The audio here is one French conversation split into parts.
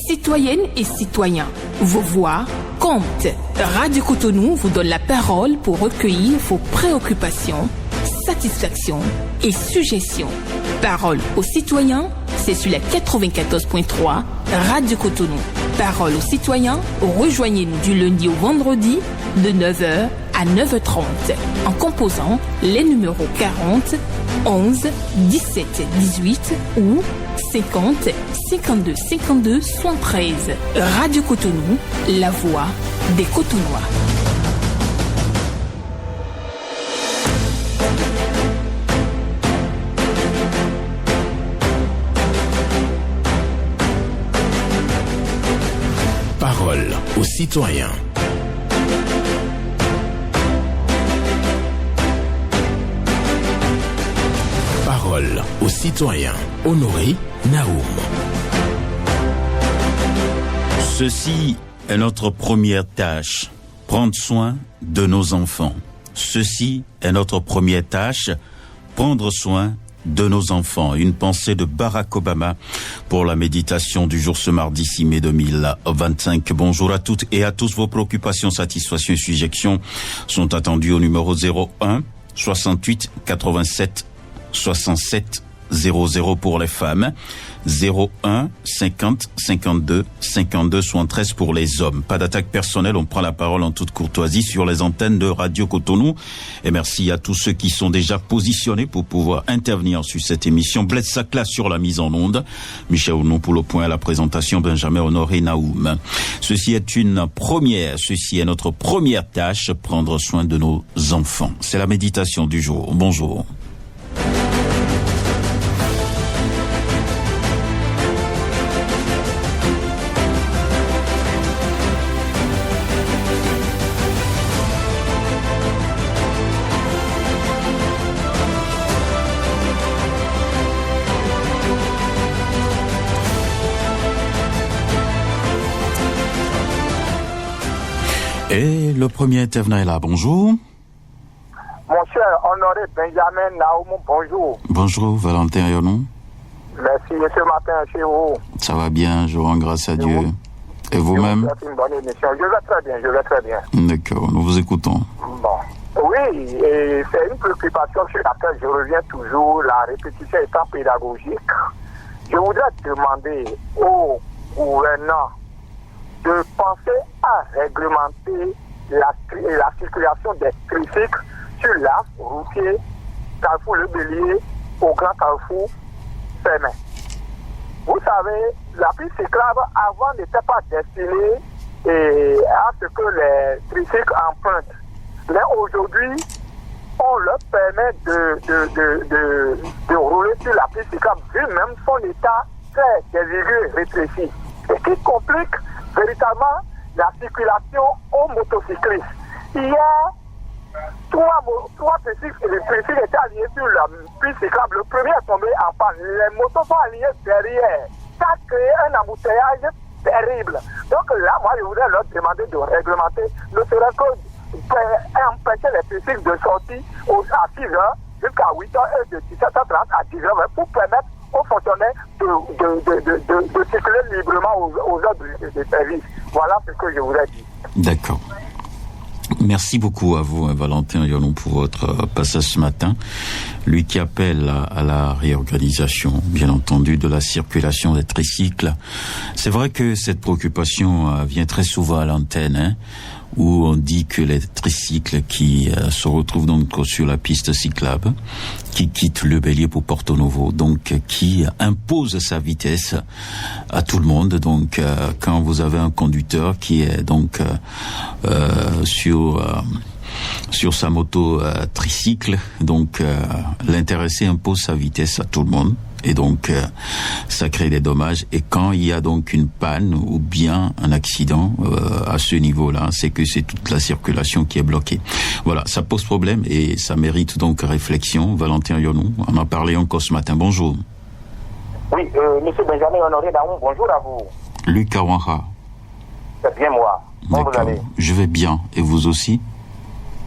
Citoyennes et citoyens, vos voix comptent. Radio Cotonou vous donne la parole pour recueillir vos préoccupations, satisfactions et suggestions. Parole aux citoyens, c'est sur la 94.3 Radio Cotonou. Parole aux citoyens, rejoignez-nous du lundi au vendredi de 9h à 9h30 en composant les numéros 40 11 17 18 ou 50 52 52 73. Radio Cotonou, la voix des Cotonois. Parole aux citoyens. Parole aux citoyens. Honoré Naoum. Ceci est notre première tâche, prendre soin de nos enfants. Ceci est notre première tâche, prendre soin de nos enfants. Une pensée de Barack Obama pour la méditation du jour ce mardi 6 mai 2025. Bonjour à toutes et à tous. Vos préoccupations, satisfactions et suggestions sont attendues au numéro 01 68 87 67 00 pour les femmes, 01 50 52 52 73 pour les hommes. Pas d'attaque personnelle, on prend la parole en toute courtoisie sur les antennes de Radio Cotonou. Et merci à tous ceux qui sont déjà positionnés pour pouvoir intervenir sur cette émission. Blaise Sacla sur la mise en onde, Michel Ounou pour le point à la présentation, Benjamin Honoré Naoum. Ceci est une première, ceci est notre première tâche, prendre soin de nos enfants. C'est la méditation du jour. Bonjour. Et le premier intervenant est là, bonjour. Mon cher Honoré Benjamin Naoum, bonjour. Bonjour, Valentin Yonou. Merci, ce matin chez vous. Ça va bien, je rends grâce à Dieu. Et vous-même? C'est une bonne émission, je vais très bien. D'accord, nous vous écoutons. Bon. Oui, et c'est une préoccupation sur laquelle je reviens toujours, la répétition étant pédagogique. Je voudrais demander aux gouvernants de penser à réglementer la circulation des tricycles sur l'axe routier Carrefour Le Bélier au Grand Carrefour Fermé. Vous savez, la piste cyclable avant n'était pas destinée à ce que les tricycles empruntent. Mais aujourd'hui, on leur permet de rouler sur la piste cyclable vu même son état très déséquilibré, rétréci. Et qui complique véritablement la circulation aux motocyclistes. Hier, trois tricycles étaient alignés sur la piste cyclable. Le premier est tombé en panne. Les motos sont alignées derrière. Ça a créé un embouteillage terrible. Donc là, moi, je voudrais leur demander de réglementer, ne serait que empêcher les tricycles de sortir à 6 h jusqu'à 8 h et de 17h30 à 10 h pour permettre aux fonctionnaires de circuler librement aux heures de service. Voilà ce que je voulais dire. D'accord. Merci beaucoup à vous, Valentin Yonou, pour votre passage ce matin. Lui qui appelle à la réorganisation, bien entendu, de la circulation des tricycles. C'est vrai que cette préoccupation vient très souvent à l'antenne, où on dit que les tricycles qui se retrouvent donc sur la piste cyclable, qui quittent le Bélier pour Porto Novo, donc qui impose sa vitesse à tout le monde. Donc quand vous avez un conducteur qui est donc sur sa moto tricycle, donc l'intéressé impose sa vitesse à tout le monde. Et donc, ça crée des dommages. Et quand il y a donc une panne ou bien un accident à ce niveau-là, c'est que c'est toute la circulation qui est bloquée. Voilà, ça pose problème et ça mérite donc réflexion. Valentin Yonou, on en parlait encore ce matin. Bonjour. Oui, monsieur Benjamin Honoré Naoum, bonjour à vous. Luc Awanra. C'est bien moi. Comment vous allez? Je vais bien. Et vous aussi?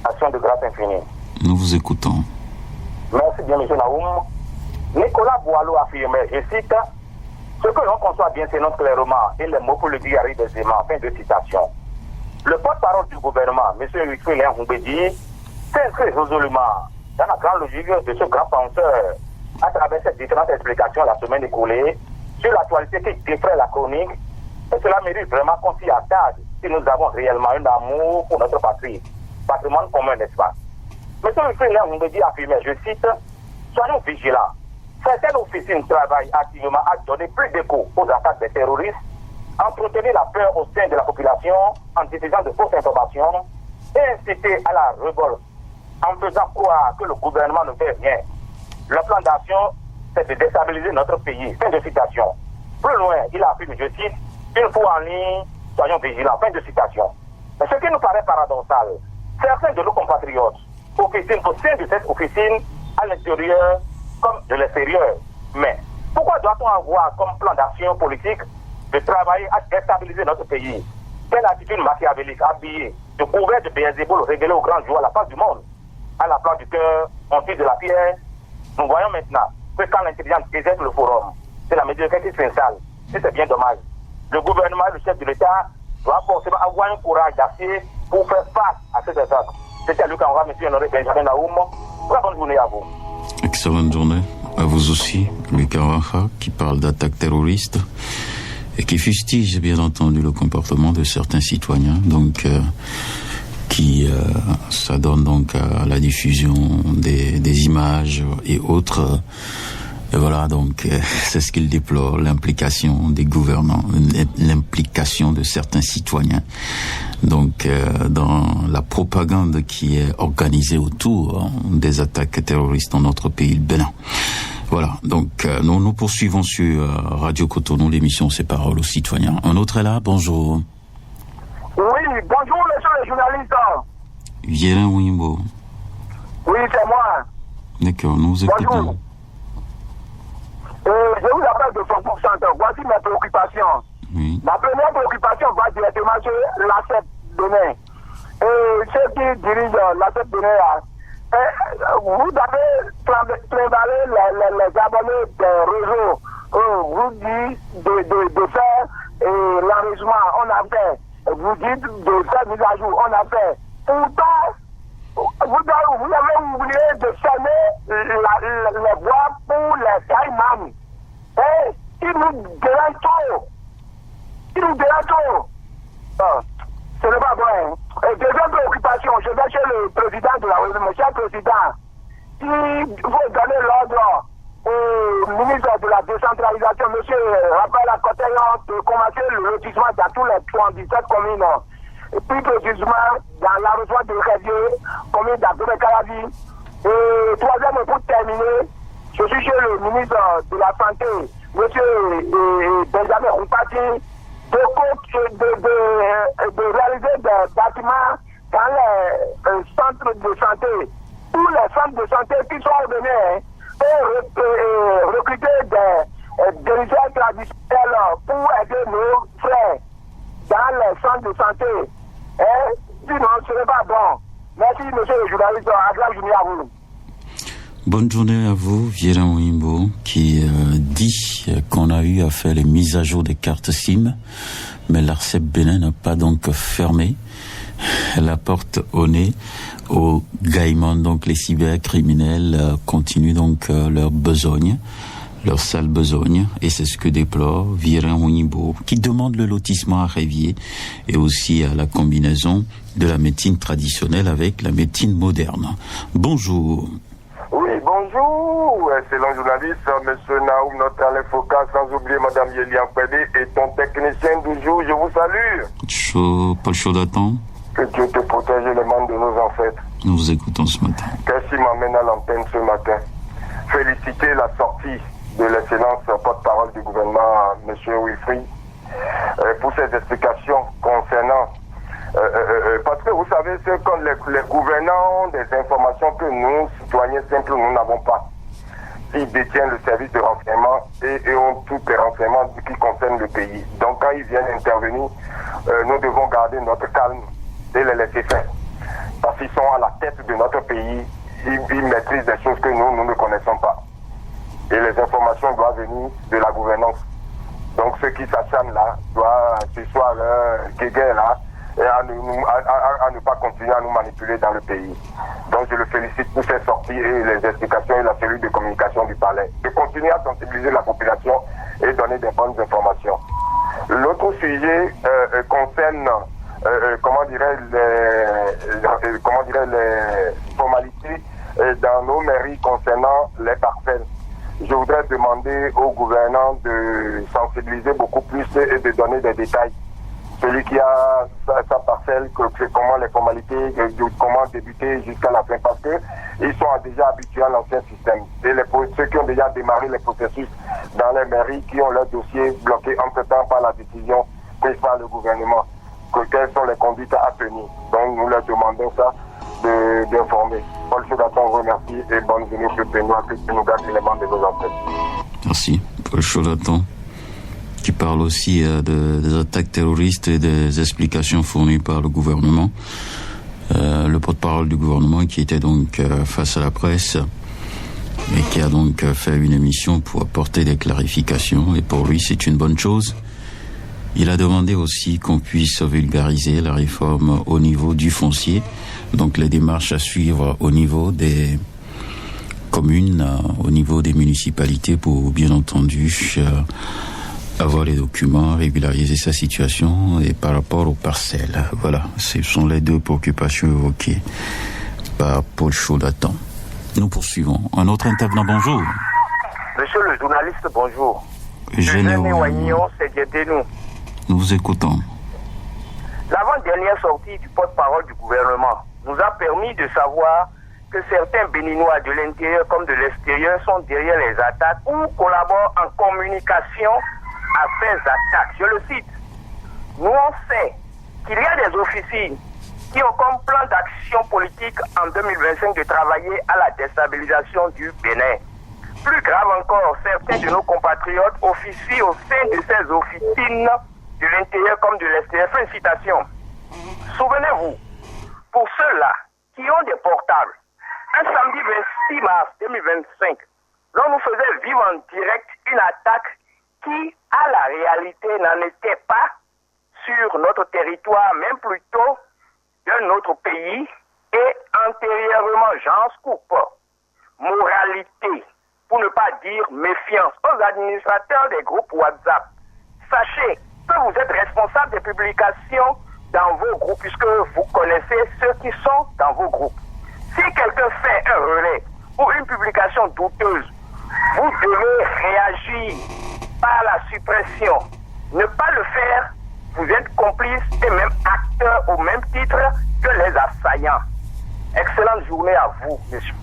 Action de grâce infinie. Nous vous écoutons. Merci bien, monsieur Naoum. Nicolas Boileau affirmait, je cite, Ce que l'on conçoit bien s'énonce clairement, et les mots pour le dire arrivent aisément. Fin de citation. Le porte-parole du gouvernement, M. Wilfried Léon-Goumbedi, s'inscrit résolument dans la grande logique de ce grand penseur à travers ces différentes explications la semaine écoulée sur l'actualité qui défraie la chronique. Et cela mérite vraiment qu'on s'y attarde si nous avons réellement un amour pour notre patrie, patrimoine commun, n'est-ce pas? M. Wilfried Léon-Goumbedi affirmait, je cite, « Soyons vigilants. Certaines officines travaillent activement à donner plus d'écho aux attaques des terroristes, entretenir la peur au sein de la population en diffusant de fausses informations et inciter à la révolte en faisant croire que le gouvernement ne fait rien. Le plan d'action, c'est de déstabiliser notre pays. » Fin de citation. Plus loin, il affirme, je cite, « Une fois en ligne, soyons vigilants. » Fin de citation. Mais ce qui nous paraît paradoxal, certains de nos compatriotes officinent au sein de cette officine à l'intérieur comme de l'extérieur. Mais pourquoi doit-on avoir comme plan d'action politique de travailler à déstabiliser notre pays? Quelle attitude machiavélique, habillée, de couvert de Béelzéboul révélée au grand jour à la face du monde? À la place du cœur, on tire de la pierre. Nous voyons maintenant que quand l'intelligence déserte le forum, c'est la médiocrité qui s'installe. Et c'est bien dommage. Le gouvernement et le chef de l'État doivent forcément avoir un courage d'acier pour faire face à ces attaques. C'était Luc Anra, M. Honoré Benjamin Naoum. Très bonne journée à vous. Excellente journée à vous aussi, Luc Anra, qui parle d'attaques terroristes et qui fustige bien entendu le comportement de certains citoyens, donc qui s'adonnent donc à la diffusion des images et autres. Et voilà, donc c'est ce qu'il déplore, l'implication des gouvernants, l'implication de certains citoyens, donc dans la propagande qui est organisée autour des attaques terroristes dans notre pays, le Bénin. Voilà, donc nous poursuivons sur Radio Cotonou, l'émission C'est Parole aux citoyens. Un autre est là, bonjour. Oui, bonjour monsieur le journaliste. Viens Wimbo. Oui, c'est moi. D'accord, nous vous écoutons. Bonjour. Je vous appelle de 100%. Voici mes préoccupations. Oui. Ma première préoccupation va directement sur l'ACEP Bénin. Ceux qui dirigent l'ACEP Bénin, vous avez trimballé les abonnés des réseaux. Vous dites de faire l'enregistrement, on a fait. Vous dites de faire mise à jour, on a fait. Pourtant, vous avez oublié de fermer les voies pour les caïmans. Ils nous dérangent trop. Ce n'est pas bon. Deuxième préoccupation, je vais chez le président de la République, monsieur le président. Il faut donner l'ordre au ministre de la décentralisation, monsieur Raphaël Akoteyan, de commencer le lotissement dans tous les 77 communes. Et plus précisément dans l'arrondissement de Rédieu, commune d'Abdou-Calavi. Et troisième, pour terminer, je suis chez le ministre de la Santé, monsieur Benjamin Roupati, de réaliser des bâtiments dans les centres de santé. Tous les centres de santé qui sont revenus et recruter des dirigeants traditionnels pour aider nos frères dans les centres de santé. Sinon, ce n'est pas bon. Merci, monsieur le journaliste. Agréable journée à vous. Bonne journée à vous, Viera Wimbo, qui dit qu'on a eu à faire les mises à jour des cartes SIM, mais l'ARCEP Bénin n'a pas donc fermé la porte au nez aux gaïmans, donc les cybercriminels continuent donc leur besogne, leur sale besogne, et c'est ce que déplore Viera Wimbo, qui demande le lotissement à Révier et aussi à la combinaison de la médecine traditionnelle avec la médecine moderne. Bonjour. Oui, bonjour, excellent journaliste, monsieur Naoum, notre Alain Foucault, sans oublier madame Yélian Pédé et ton technicien du jour, je vous salue. Chaud, pas chaud d'attendre. Que Dieu te protège les mains de nos ancêtres. Nous vous écoutons ce matin. Qu'est-ce qui m'amène à l'antenne ce matin? Féliciter la sortie de l'excellence porte-parole du gouvernement, monsieur Wilfried, pour ses explications concernant parce que vous savez, c'est quand les gouvernants ont des informations que nous, citoyens simples, nous n'avons pas. Ils détiennent le service de renseignement et ont tous les renseignements qui concernent le pays. Donc quand ils viennent intervenir, nous devons garder notre calme et les laisser faire. Parce qu'ils sont à la tête de notre pays, ils maîtrisent des choses que nous ne connaissons pas. Et les informations doivent venir de la gouvernance. Donc ceux qui s'acharnent là doivent ce soir guéguer là et à ne pas continuer à nous manipuler dans le pays. Donc je le félicite pour ses sorties et les explications et la cellule de communication du palais. De continuer à sensibiliser la population et donner des bonnes informations. L'autre sujet concerne les formalités dans nos mairies concernant les parcelles. Je voudrais demander au gouvernant de sensibiliser beaucoup plus et de donner des détails. Celui qui a sa parcelle, comment les formalités, comment débuter jusqu'à la fin, parce que ils sont déjà habitués à l'ancien système. Et ceux qui ont déjà démarré les processus dans les mairies, qui ont leur dossier bloqué entre-temps par la décision prise par le gouvernement, quelles sont les conduites à tenir. Donc nous leur demandons ça d'informer. Paul Chaudaton vous remercie et bonne venue que Benoît, que nous garde l'élément de nos ancêtres. Merci, Paul Chaudaton, qui parle aussi des attaques terroristes et des explications fournies par le gouvernement. Le porte-parole du gouvernement qui était donc face à la presse et qui a donc fait une émission pour apporter des clarifications, et pour lui c'est une bonne chose. Il a demandé aussi qu'on puisse vulgariser la réforme au niveau du foncier, donc les démarches à suivre au niveau des communes, au niveau des municipalités pour bien entendu avoir les documents, régulariser sa situation et par rapport aux parcelles. Voilà, ce sont les deux préoccupations évoquées par Paul Chaudaton. Nous poursuivons. Un autre intervenant, bonjour. Monsieur le journaliste, bonjour. Généo, c'est Diéténou. nous vous écoutons. L'avant-dernière sortie du porte-parole du gouvernement nous a permis de savoir que certains Béninois de l'intérieur comme de l'extérieur sont derrière les attaques ou collaborent en communication à ces attaques. Je le cite. Nous on sait qu'il y a des officines qui ont comme plan d'action politique en 2025 de travailler à la déstabilisation du Bénin. Plus grave encore, certains de nos compatriotes officient au sein de ces officines de l'intérieur comme de l'extérieur. Fin de citation. Souvenez-vous, pour ceux-là qui ont des portables, un samedi 26 mars 2025, l'on nous faisait vivre en direct une attaque qui, à la réalité, n'en était pas sur notre territoire, même plutôt d'un autre pays, et antérieurement, j'en coupe. Moralité, pour ne pas dire méfiance, aux administrateurs des groupes WhatsApp. Sachez que vous êtes responsable des publications dans vos groupes, puisque vous connaissez ceux qui sont dans vos groupes. Si quelqu'un fait un relais ou une publication douteuse, vous devez réagir par la suppression. Ne pas le faire, vous êtes complice et même acteur au même titre que les assaillants. Excellente journée à vous, messieurs.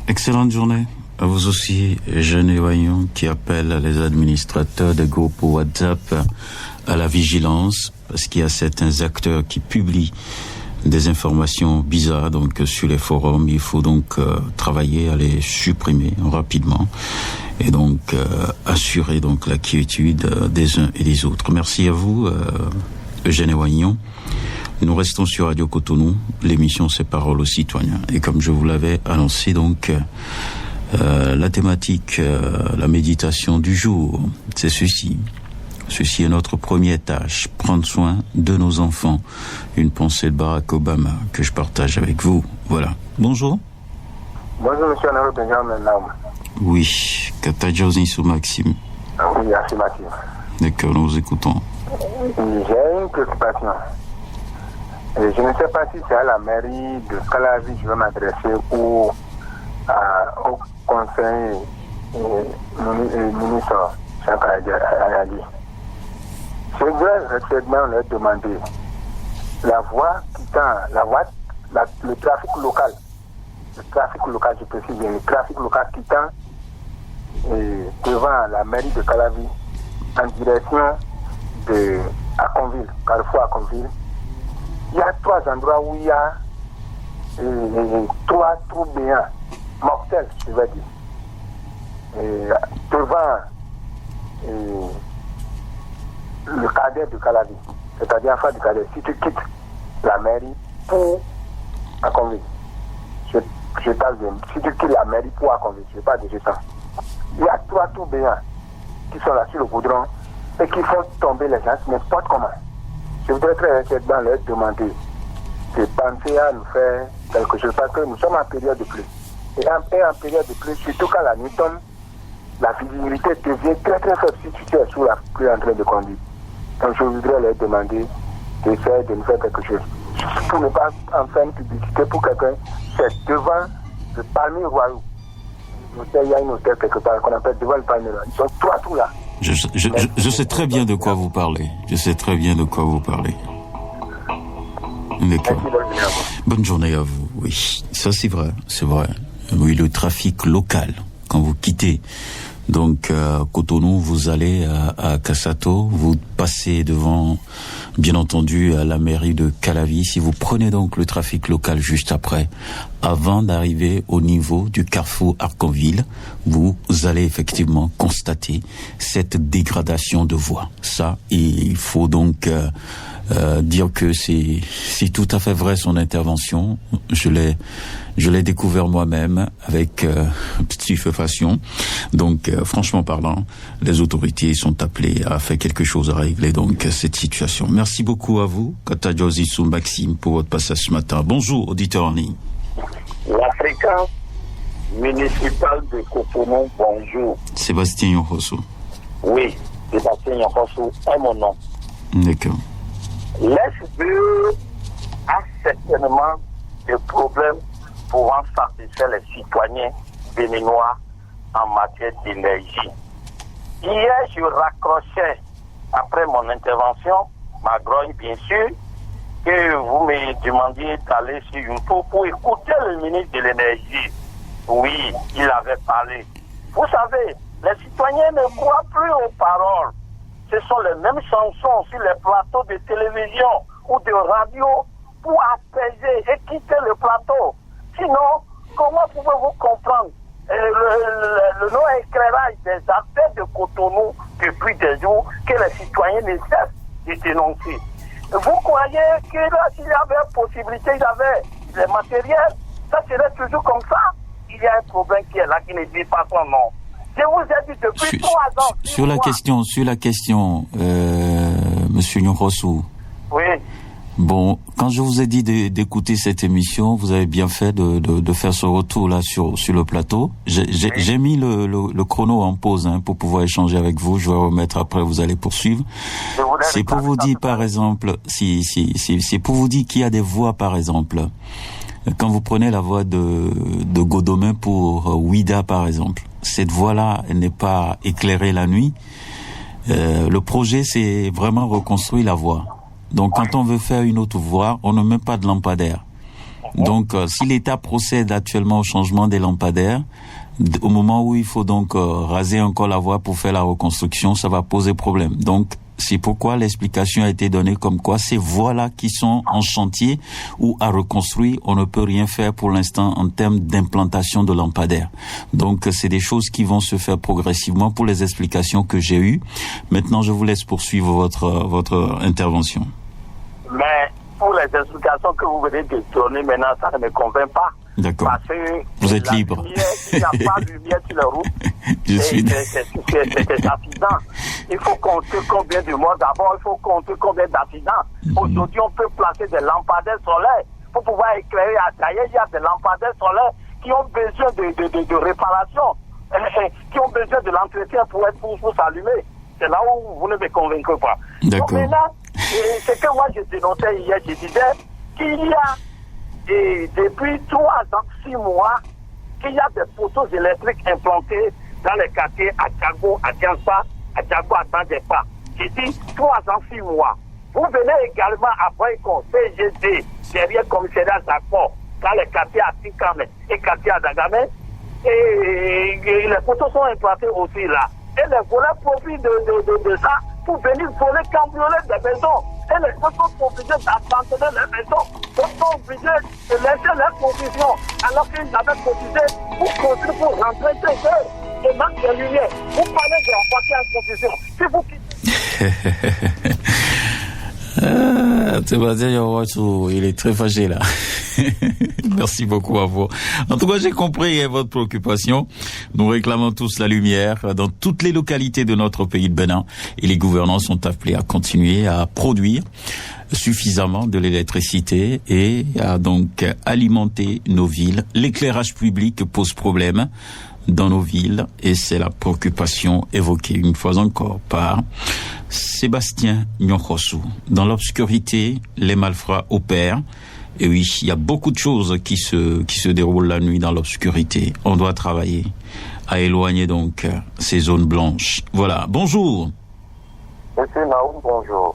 Excellente journée à vous aussi, Généo qui appelle les administrateurs des groupes WhatsApp à la vigilance, parce qu'il y a certains acteurs qui publient des informations bizarres donc sur les forums. Il faut donc travailler à les supprimer rapidement et donc assurer donc la quiétude des uns et des autres. Merci à vous, Généo. Nous restons sur Radio Cotonou. L'émission c'est Parole aux citoyens. Et comme je vous l'avais annoncé, donc la thématique, la méditation du jour, c'est ceci. Ceci est notre première tâche, prendre soin de nos enfants. Une pensée de Barack Obama que je partage avec vous. Voilà. Bonjour. Bonjour, monsieur Anaro Benjamin Naum. Oui, Katajosin sous Maxime. Oui, merci Maxime. D'accord, nous vous écoutons. J'ai une préoccupation. Je ne sais pas si c'est à la mairie de Calavi que je vais m'adresser ou au conseil ministre Chaka Ayali. Je voudrais récemment leur demander la voie quittant, le trafic local, je précise bien, le trafic local quittant devant la mairie de Calavi en direction de Aconville, Carrefour Aconville. Il y a 3 endroits où il y a 3 trous béants, mortels, je vais dire, devant le cadet de Calavi, c'est-à-dire en face du cadet. Si tu quittes la mairie pour Aconville, je parle de, si tu quittes la mairie pour Aconville, je parle de ce temps. Il y a 3 trous béants qui sont là sur le goudron et qui font tomber les gens n'importe comment. Je voudrais très honnêtement leur demander de penser à nous faire quelque chose parce que nous sommes en période de pluie. Et en période de pluie, surtout quand la nuit tombe, la visibilité devient très très faible si tu es sous la pluie en train de conduire. Donc je voudrais leur demander d'essayer de nous faire quelque chose. Pour ne pas en faire une publicité pour quelqu'un, c'est devant le palmier royal. Il y a une hôtel quelque part qu'on appelle devant le palmier royal. Ils sont trois tout là. Je sais très bien de quoi vous parlez. Je sais très bien de quoi vous parlez. D'accord. Bonne journée à vous. Oui, ça c'est vrai, c'est vrai. Oui, le trafic local, quand vous quittez donc Cotonou, vous allez à Kassato, vous passez devant, bien entendu, à la mairie de Calavi. Si vous prenez donc le trafic local juste après, avant d'arriver au niveau du carrefour Arconville, vous allez effectivement constater cette dégradation de voie. Ça, il faut donc dire que c'est tout à fait vrai son intervention. Je l'ai découvert moi-même avec stupéfaction. Donc franchement parlant, les autorités sont appelées à faire quelque chose à régler donc cette situation. Merci beaucoup à vous, Katajosi Sou Maxime, pour votre passage ce matin. Bonjour, auditeur en ligne. La fréquence municipale de Cotonou, bonjour. Sébastien Yonrosso. Oui, Sébastien Yonrosso est mon nom. D'accord. L'SBE a certainement des problèmes pouvant satisfaire les citoyens béninois en matière d'énergie. Hier, je raccrochais, après mon intervention, ma grogne bien sûr, que vous me demandiez d'aller sur YouTube pour écouter le ministre de l'énergie. Oui, il avait parlé. Vous savez, les citoyens ne croient plus aux paroles. Ce sont les mêmes chansons sur les plateaux de télévision ou de radio pour apaiser et quitter le plateau. Sinon, comment pouvez-vous comprendre le non-éclairage des affaires de Cotonou depuis des jours que les citoyens ne cessent de dénoncer? Vous croyez que là, s'il y avait possibilité, il y avait les matériels, ça serait toujours comme ça? Il y a un problème qui est là, qui ne dit pas son nom. Je vous ai dit depuis 3 ans. Sur la question, Monsieur Nyorossou. Oui. Bon, quand je vous ai dit d'écouter cette émission, vous avez bien fait de faire ce retour là sur le plateau. J'ai mis le chrono en pause pour pouvoir échanger avec vous. Je vais remettre après, vous allez poursuivre. C'est pour vous dire par exemple, c'est pour vous dire qu'il y a des voix par exemple. Quand vous prenez la voix de Godomain pour Ouida par exemple, cette voie-là n'est pas éclairée la nuit. Le projet, c'est vraiment reconstruire la voie. Donc, quand on veut faire une autre voie, on ne met pas de lampadaire. Donc, si l'État procède actuellement au changement des lampadaires, au moment où il faut donc raser encore la voie pour faire la reconstruction, ça va poser problème. Donc, c'est pourquoi l'explication a été donnée comme quoi ces voies-là qui sont en chantier ou à reconstruire, on ne peut rien faire pour l'instant en termes d'implantation de lampadaires. Donc, c'est des choses qui vont se faire progressivement pour les explications que j'ai eues. Maintenant, je vous laisse poursuivre votre intervention. Mais pour les explications que vous venez de donner maintenant, ça ne me convainc pas. D'accord. Parce que vous êtes libre. Il n'y a pas de lumière sur la route. C'est accident. Il faut compter combien de morts d'abord, il faut compter combien d'accidents. Aujourd'hui, on peut placer des lampadaires solaires pour pouvoir éclairer. D'ailleurs, il y a des lampadaires solaires qui ont besoin de réparation, qui ont besoin de l'entretien pour s'allumer. C'est là où vous ne me convaincrez pas. D'accord. Donc maintenant, ce que moi je dénonçais hier, je disais qu'il y a depuis 3 ans, 6 mois, qu'il y a des poteaux électriques implantés dans les quartiers à Djago, à Djansa, à Djago, à Tandepa. J'ai dit 3 ans, 6 mois. Vous venez également après un CGD, derrière le commissariat Zakpo, dans les quartiers à Tikame et quartiers à Dagame. Et les poteaux sont implantés aussi là. Et les voleurs profitent de ça pour venir voler, cambrioler des maisons. Et les gens sont obligés d'abandonner les maisons. Ils sont obligés de laisser leurs conditions alors qu'ils avaient cotisé pour construire, pour rentrer chez eux. Et manque de lumière. Vous parlez de l'emporter en condition. Si vous quittez. Il est très fâché là. Merci beaucoup à vous. En tout cas, j'ai compris votre préoccupation. Nous réclamons tous la lumière dans toutes les localités de notre pays de Bénin et les gouvernants sont appelés à continuer à produire suffisamment de l'électricité et à donc alimenter nos villes. L'éclairage public pose problème dans nos villes et c'est la préoccupation évoquée une fois encore par Sébastien Nyonkosu. Dans l'obscurité, les malfrats opèrent. Et oui, il y a beaucoup de choses qui se déroulent la nuit dans l'obscurité. On doit travailler à éloigner donc ces zones blanches. Voilà. Bonjour. Monsieur Naoum, bonjour.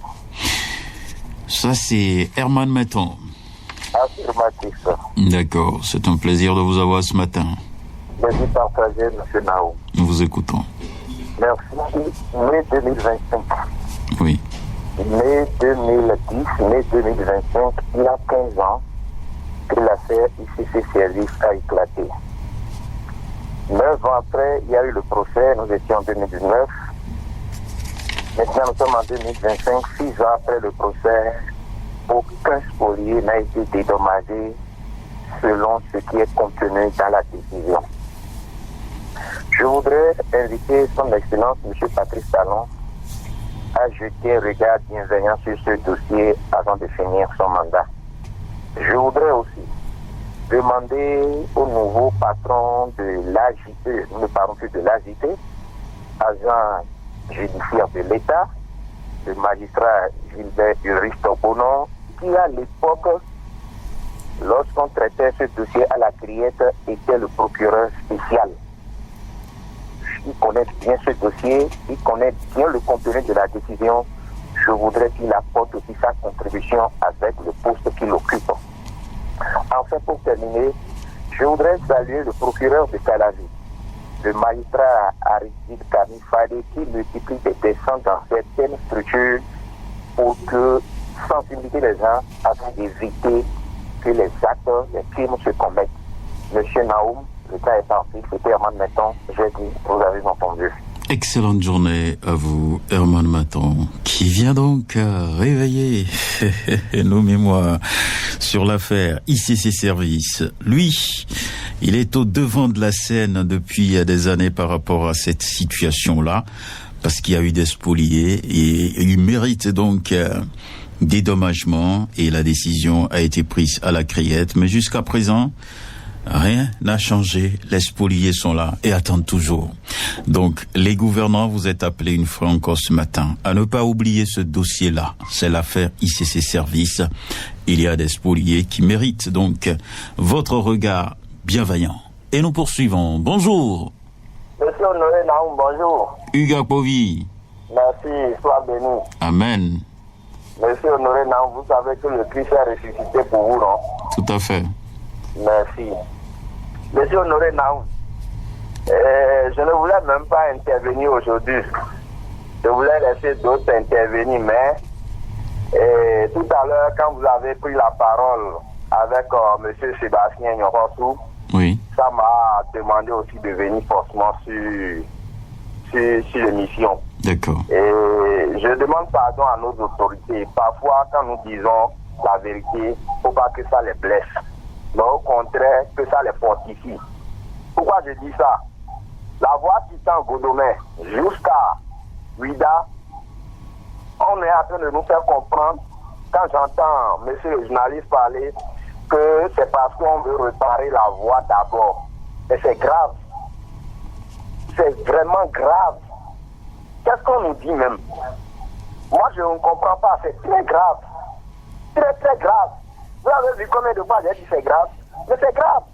Ça, c'est Herman Metton. Affirmatif. D'accord. C'est un plaisir de vous avoir ce matin. Merci partagé, monsieur Naoum. Nous vous écoutons. Merci. Mai 2025. Oui. Mai 2010, mai 2025, il y a 15 ans que l'affaire ICC Service a éclaté. 9 ans après, il y a eu le procès, nous étions en 2019. Maintenant, nous sommes en 2025, 6 ans après le procès, aucun spolié n'a été dédommagé selon ce qui est contenu dans la décision. Je voudrais inviter son Excellence, M. Patrice Talon, à jeter un regard bienveillant sur ce dossier avant de finir son mandat. Je voudrais aussi demander au nouveau patron de l'AJT, nous ne parlons plus de l'AJT, agent judiciaire de l'État, le magistrat Gilbert Uriste Bonon, qui à l'époque, lorsqu'on traitait ce dossier à la Criette, était le procureur spécial. Il connaît bien ce dossier, il connaît bien le contenu de la décision. Je voudrais qu'il apporte aussi sa contribution avec le poste qu'il occupe. Enfin, pour terminer, je voudrais saluer le procureur de Calavi, le magistrat Aristide Kamifade, qui multiplie des descentes dans certaines structures pour que sensibiliser les gens afin d'éviter que les actes, les crimes se commettent. Monsieur Naoum, le temps est parti, c'était Herman Metton, j'ai dit, vous avez entendu. Excellente journée à vous, Herman Metton, qui vient donc réveiller nos mémoires sur l'affaire ICC Service. Lui, il est au devant de la scène depuis des années par rapport à cette situation-là, parce qu'il y a eu des spoliés et il mérite donc dédommagement et la décision a été prise à la Criette. Mais jusqu'à présent, rien n'a changé, les spoliés sont là et attendent toujours. Donc, les gouvernants, vous êtes appelés une fois encore ce matin à ne pas oublier ce dossier-là. C'est l'affaire ICC Service. Il y a des spoliés qui méritent donc votre regard bienveillant. Et nous poursuivons. Bonjour. Monsieur Honoré Naoum, bonjour. Hugues Povi. Merci, sois béni. Amen. Monsieur Honoré Naoum, vous savez que le Christ a ressuscité pour vous, non? Tout à fait. Merci. Monsieur Honoré Naoum, je ne voulais même pas intervenir aujourd'hui. Je voulais laisser d'autres intervenir, mais tout à l'heure, quand vous avez pris la parole avec monsieur Sébastien Nyonkosu, oui, ça m'a demandé aussi de venir forcément sur l'émission. D'accord. Et je demande pardon à nos autorités. Parfois, quand nous disons la vérité, il ne faut pas que ça les blesse, mais au contraire, que ça les fortifie. Pourquoi je dis ça? La voie Titan Godomé jusqu'à Ouida, on est en train de nous faire comprendre, quand j'entends monsieur le journaliste parler, que c'est parce qu'on veut réparer la voie d'abord. Et c'est grave. C'est vraiment grave. Qu'est-ce qu'on nous dit même? Moi, je ne comprends pas. C'est très grave. Très, très grave. Vous avez vu combien de fois j'ai dit c'est grave? Mais c'est grave.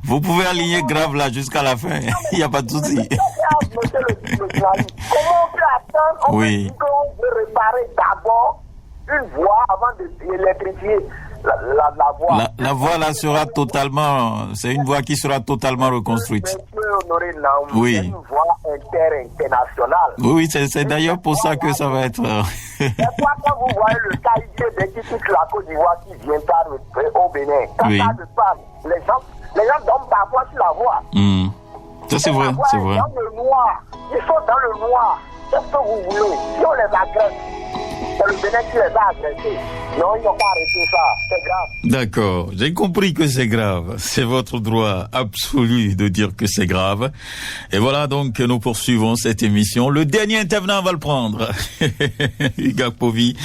Vous pouvez aligner grave là jusqu'à la fin. Il n'y a pas de souci. C'est grave, monsieur le journaliste. Comment on peut attendre? Oui. On veut réparer d'abord une voie avant d'électrifier la voie. La voie là sera totalement, c'est une voie qui sera totalement reconstruite. Monsieur Honoré Naoum, oui. C'est une voie internationale. Oui, c'est d'ailleurs pour ça que ça va être. C'est quoi quand vous voyez le KIG qui quitte la Côte d'Ivoire qui vient par au Bénin, quand oui. ça se passe, les gens dorment parfois sur la voie. Ça c'est vrai, c'est vrai. Dans le noir, ils sont dans le noir. Qu'est-ce que vous voulez? Si on les agresse, C'est le Bénin qui les a agressés. Non, ils n'ont pas arrêté ça. C'est grave. D'accord, j'ai compris que c'est grave. C'est votre droit absolu de dire que c'est grave. Et voilà donc que nous poursuivons cette émission. Le dernier intervenant va le prendre. Hugues Povy,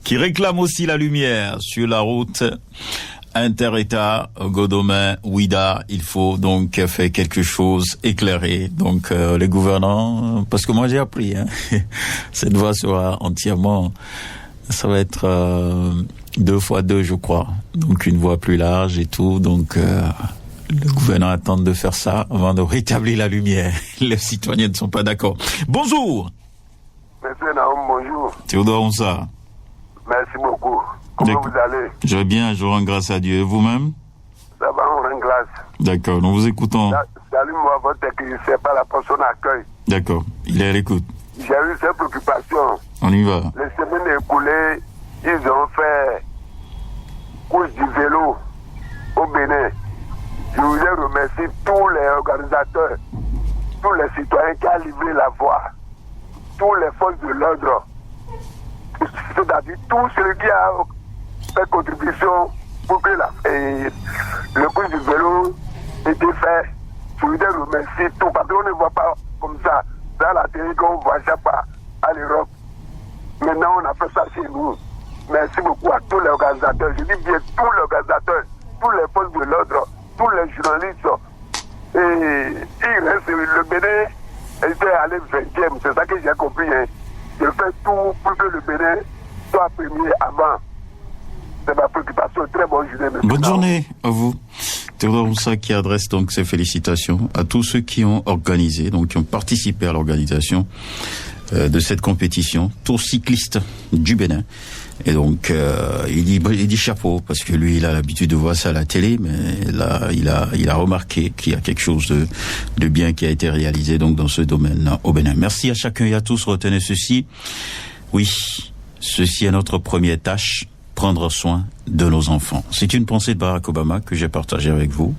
qui réclame aussi la lumière sur la route inter-État, Godoma-Ouida. Il faut donc faire quelque chose, éclairer. Donc les gouvernants, parce que moi j'ai appris, cette voie sera entièrement, ça va être 2x2 je crois, donc une voie plus large et tout, donc le gouvernement attend de faire ça avant de rétablir la lumière. Les citoyens ne sont pas d'accord. Bonjour. Monsieur Naoum, bonjour. Théodore Onsa. Merci beaucoup. Comment vous allez? Je vais bien, je rends grâce à Dieu. Et vous-même? Ça va, on rend grâce. D'accord, nous vous écoutons. Salut-moi, votre technicien, pas la personne accueil. D'accord, il est à l'écoute. J'ai eu cette préoccupation. On y va. Les semaines écoulées, ils ont fait course du vélo au Bénin. Je voulais remercier tous les organisateurs, tous les citoyens qui ont livré la voie, tous les forces de l'ordre, c'est-à-dire tous ceux qui ont fait contribution pour que le course du vélo ait été fait. Je voulais remercier tout, parce qu'on ne voit pas comme ça dans la télé qu'on voit chaque fois à l'Europe. Maintenant, on a fait ça chez nous. Merci beaucoup à tous les organisateurs. Je dis bien tous les organisateurs, tous les forces de l'ordre, tous les journalistes. Et il reste, le Bénin était allé 20e, c'est ça que j'ai compris. Je fais tout pour que le Bénin soit premier avant. C'est ma préoccupation. Très bonne journée. Bonne journée à vous. Théodore Onsa qui adresse donc ses félicitations à tous ceux qui ont organisé, donc qui ont participé à l'organisation de cette compétition, Tour cycliste du Bénin. Et donc il dit chapeau, parce que lui il a l'habitude de voir ça à la télé, mais là il a remarqué qu'il y a quelque chose de bien qui a été réalisé donc dans ce domaine au Bénin. Merci à chacun et à tous. Retenez ceci. Oui, ceci est notre première tâche. Prendre soin de nos enfants. C'est une pensée de Barack Obama que j'ai partagée avec vous.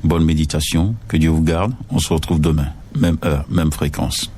Bonne méditation, que Dieu vous garde. On se retrouve demain, même heure, même fréquence.